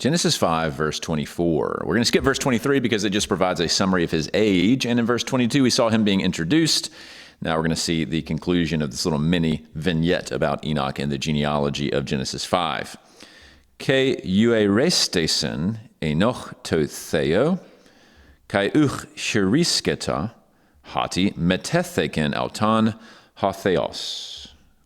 Genesis 5, verse 24. We're going to skip verse 23 because it just provides a summary of his age. And in verse 22, we saw him being introduced. Now we're going to see the conclusion of this little mini vignette about Enoch and the genealogy of Genesis 5. Ke euerestesen Henoch to Theo, kai uch sherisketa, hati metetheken autan hatheos.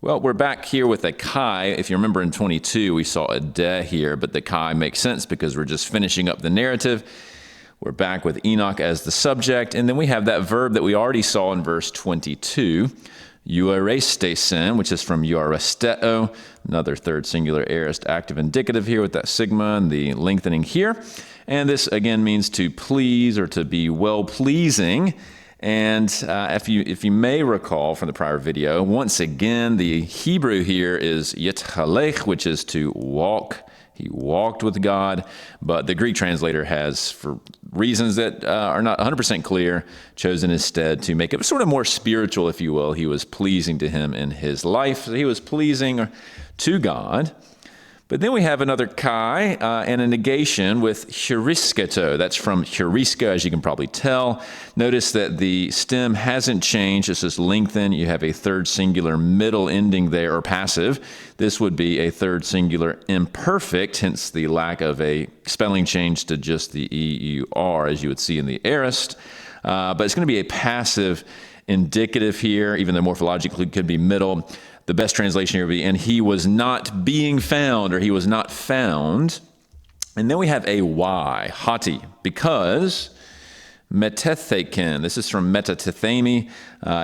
Well, we're back here with a kai. If you remember in 22, we saw a de here, but the kai makes sense because we're just finishing up the narrative. We're back with Enoch as the subject, and then we have that verb that we already saw in verse 22, euerestesen, which is from eueresteo, another third singular aorist active indicative here with that sigma and the lengthening here. And this, again, means to please or to be well-pleasing. And if you may recall from the prior video, once again, the Hebrew here is yithalech, which is to walk. He walked with God, but the Greek translator has, for reasons that are not 100% clear, chosen instead to make it sort of more spiritual, if you will. He was pleasing to him in his life. So he was pleasing to God. But then we have another kai and a negation with heuriskato. That's from heuriska, as you can probably tell. Notice that the stem hasn't changed. It's just lengthened. You have a third singular middle ending there, or passive. This would be a third singular imperfect, hence the lack of a spelling change to just the E-U-R, as you would see in the aorist. But it's going to be a passive indicative here, even though morphologically it could be middle. The best translation here would be, and he was not being found, or he was not found. And then we have a Y, hati, because metetheken, this is from metatethemi,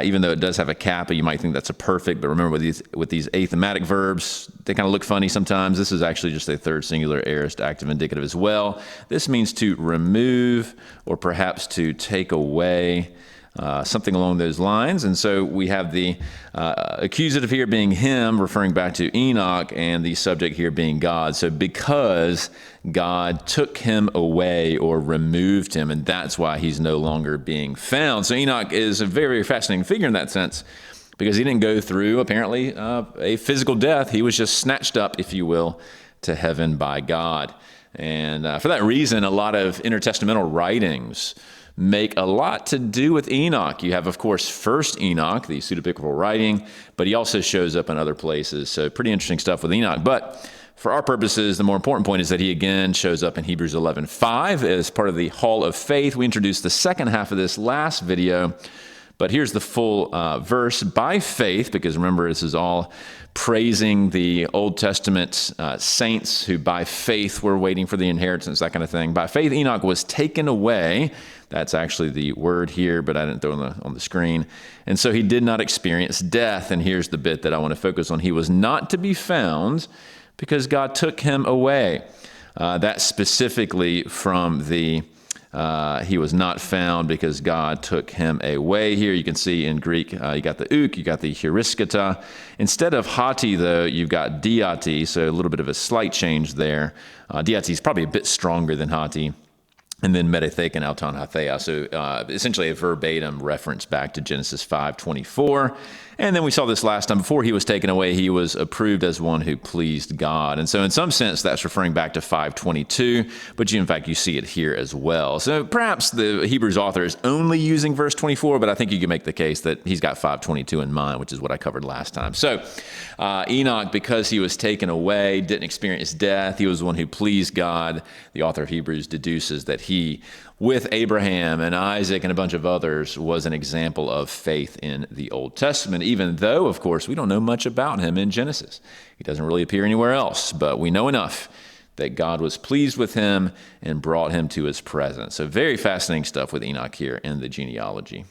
even though it does have a kappa, you might think that's a perfect, but remember with these athematic verbs, they kind of look funny sometimes. This is actually just a third singular aorist active indicative as well. This means to remove or perhaps to take away. Something along those lines. And so we have the accusative here being him, referring back to Enoch, and the subject here being God. So because God took him away or removed him, and that's why he's no longer being found. So Enoch is a very, very fascinating figure in that sense, because he didn't go through, apparently, a physical death. He was just snatched up, if you will, to heaven by God. And for that reason, a lot of intertestamental writings make a lot to do with Enoch. You have, of course, First Enoch, the pseudepigraphal writing, but he also shows up in other places. So pretty interesting stuff with Enoch. But for our purposes, the more important point is that he again shows up in Hebrews 11:5 as part of the Hall of Faith. We introduced the second half of this last video, but here's the full verse. By faith, because remember, this is all praising the Old Testament saints who by faith were waiting for the inheritance, that kind of thing. By faith, Enoch was taken away. That's actually the word here, but I didn't throw it on the screen. And so he did not experience death. And here's the bit that I want to focus on. He was not to be found because God took him away. That's specifically from the he was not found because God took him away. Here you can see in Greek, you got the uk, you got the heuriskata. Instead of hati, though, you've got diati, so a little bit of a slight change there. Diati is probably a bit stronger than hati. And then metetheken auton hathea. So essentially a verbatim reference back to Genesis 5:24. And then we saw this last time. Before he was taken away, he was approved as one who pleased God. And so in some sense, that's referring back to 5:22. But in fact, you see it here as well. So perhaps the Hebrews author is only using verse 24, but I think you can make the case that he's got 5:22 in mind, which is what I covered last time. So Enoch, because he was taken away, didn't experience death. He was the one who pleased God. The author of Hebrews deduces that he, with Abraham and Isaac and a bunch of others, was an example of faith in the Old Testament, even though, of course, we don't know much about him in Genesis. He doesn't really appear anywhere else, but we know enough that God was pleased with him and brought him to his presence. So very fascinating stuff with Enoch here in the genealogy.